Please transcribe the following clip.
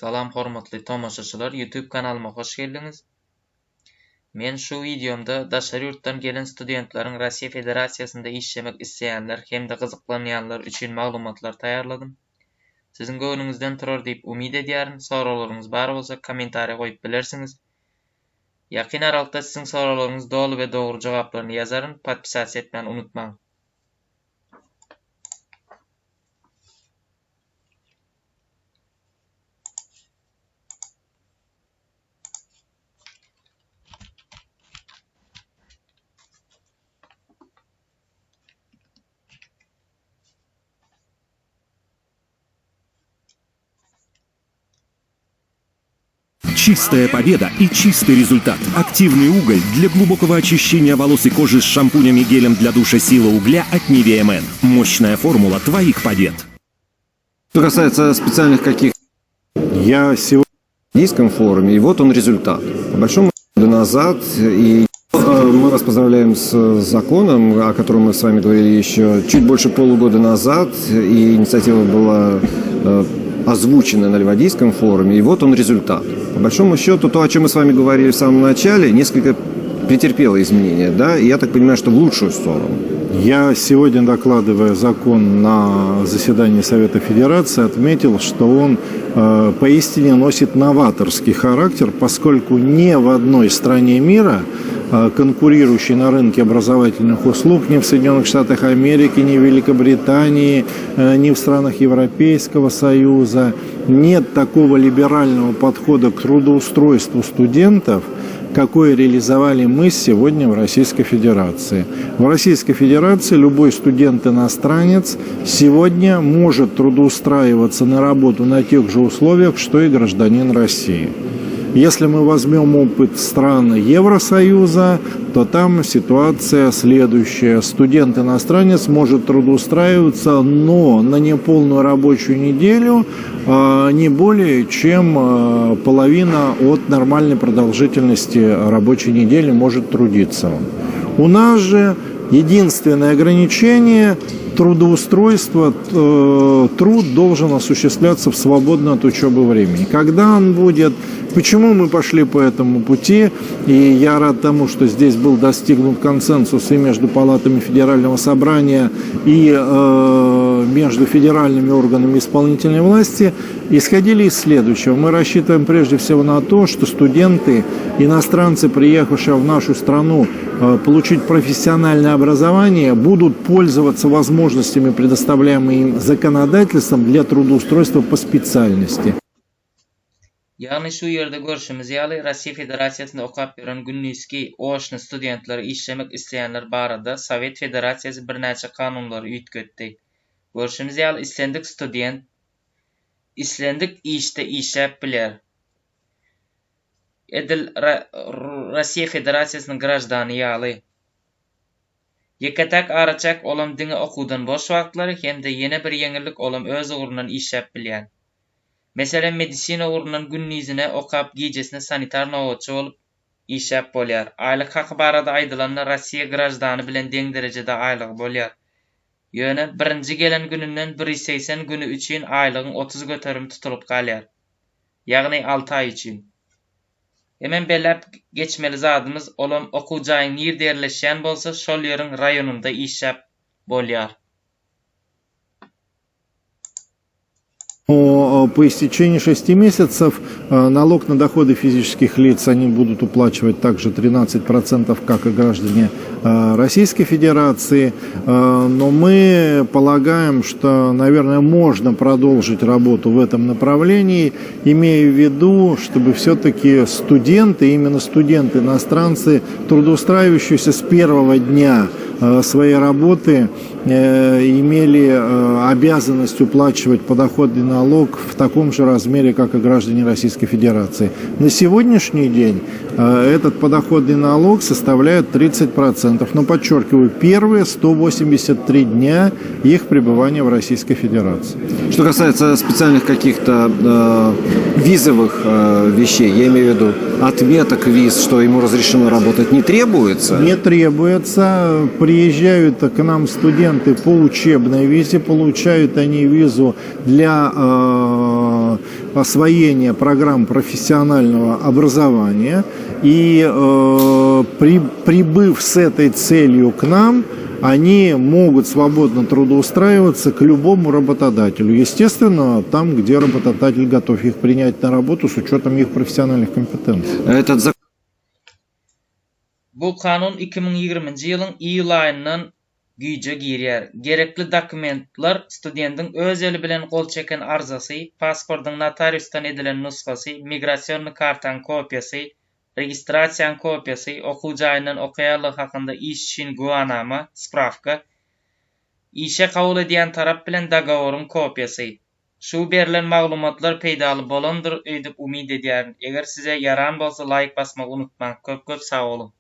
Salam hormatly tomoşaçylar, YouTube kanalyma hoş geldiniz. Men şu videomda daşary ýurtdan gelen studentlaryň Rossiýa Federatsiýasynda işlemek isleýänler hemde gyzyklanýanlar üçin maglumatlar taýýarladym. Siziň göwnüňizden turar diýip umyd edýärim. Soraglaryňyz bar bolsa kommentariýa goýup bilersiňiz. Ýakyn aralykda siziň soraglaryňyz dolu we dogry jogaplaryny ýazaryn. Podpisasiýa etmän unutmaň. Чистая победа и чистый результат. Активный уголь для глубокого очищения волос и кожи с шампунем и гелем для душа «Сила угля» от Nivea Men. Мощная формула твоих побед. Что касается специальных каких... Я сегодня в Российском форуме, и вот он результат. По большому счету назад, и мы вас поздравляем с законом, о котором мы с вами говорили еще чуть больше полугода назад, и инициатива была озвучена на Ливадийском форуме, и вот он результат. По большому счету, то, о чем мы с вами говорили в самом начале, несколько претерпело изменения, да, и я так понимаю, что в лучшую сторону. Я сегодня, докладывая закон на заседании Совета Федерации, отметил, что он поистине носит новаторский характер, поскольку ни в одной стране мира, конкурирующей на рынке образовательных услуг, ни в Соединенных Штатах Америки, ни в Великобритании, ни в странах Европейского Союза нет такого либерального подхода к трудоустройству студентов, какой реализовали мы сегодня в Российской Федерации. В Российской Федерации любой студент-иностранец сегодня может трудоустраиваться на работу на тех же условиях, что и гражданин России. Если мы возьмем опыт стран Евросоюза, то там ситуация следующая. Студент-иностранец может трудоустраиваться, но на неполную рабочую неделю не более чем половина от нормальной продолжительности рабочей недели может трудиться. У нас же единственное ограничение – трудоустройство, труд должен осуществляться в свободное от учебы времени. Когда он будет, почему мы пошли по этому пути, и я рад тому, что здесь был достигнут консенсус и между палатами Федерального собрания, и между федеральными органами исполнительной власти, исходили из следующего. Мы рассчитываем прежде всего на то, что студенты, иностранцы, приехавшие в нашу страну получить профессиональное образование, будут пользоваться возможностями, предоставляемыми им законодательством для трудоустройства по специальности. Ýagny şu ýerde görüşimiz ýaly Rossiýa Federatsiýasynda okap beren günniski oşny studentlary işlemek isleýänler barada Sowet Federasiýasy birnäçe kanunlary üýtgetdi. Görüşimiz ýaly islendik student, islendik işde işläp biler. Edil Rossiýa Federatsiýasynyň grajdany ýaly. Ýeketek araçak olam diňe okudan boş wagtlary hemde ýene bir ýeňillik olam öz ugrunan işläp bilýän. Meselen medisina ugrunan günnizine okap gijesine sanitar nowatçy bolup işläp bolýar. Aýlyk haky barada aýdylanlar Rossiýa grajdany bilen deň derejede aýlygy bolýar. Ýöne birinji gelen gününden 180 günü üçin aýlygyň 30 göterim tutulup galýar. Ýagny 6 aý üçin. Hemen belläp geçmeli zadymyz olam okuw jaýyň ýerde ýerleşýän bolsa, şol ýeriň raýonunda işläp bolýar. По истечении 6 месяцев налог на доходы физических лиц они будут уплачивать также 13%, как и граждане Российской Федерации. Но мы полагаем, что, наверное, можно продолжить работу в этом направлении, имея в виду, чтобы все-таки студенты, именно студенты-иностранцы, трудоустраивающиеся с первого дня своей работы, имели обязанность уплачивать подоходный налог в таком же размере, как и граждане Российской Федерации. На сегодняшний день этот подоходный налог составляет 30%, но, подчеркиваю, первые 183 дня их пребывания в Российской Федерации. Что касается специальных каких-то визовых вещей, я имею в виду отметок виз, что ему разрешено работать, не требуется? Не требуется. Приезжают к нам студенты студенты по учебной визе, получают они визу для освоения программ профессионального образования. И прибыв с этой целью к нам, они могут свободно трудоустраиваться к любому работодателю. Естественно, там, где работодатель готов их принять на работу с учетом их профессиональных компетенций. Этот закон Bu kanun 2020 ýylyň iyul aýyndan güýje girýär. Gerekli dokumentlar studentin öz eli bilen gol çeken arzasy, pasportyň notariusdan edilen nusgasy, migrasiýon kartaň kopýasy, registrasiýan kopýasy, okuw jaýyndan okuýarlyk hakynda iş üçin guwanama, spravka, işe kabul edýän tarap bilen dagaworyň kopýasy. Şu berilen maglumatlar peýdaly bolandyr öýdüp umyd edýärin. Eger size yaran bolsa like basmagy unutmaň. Köp sag bolun.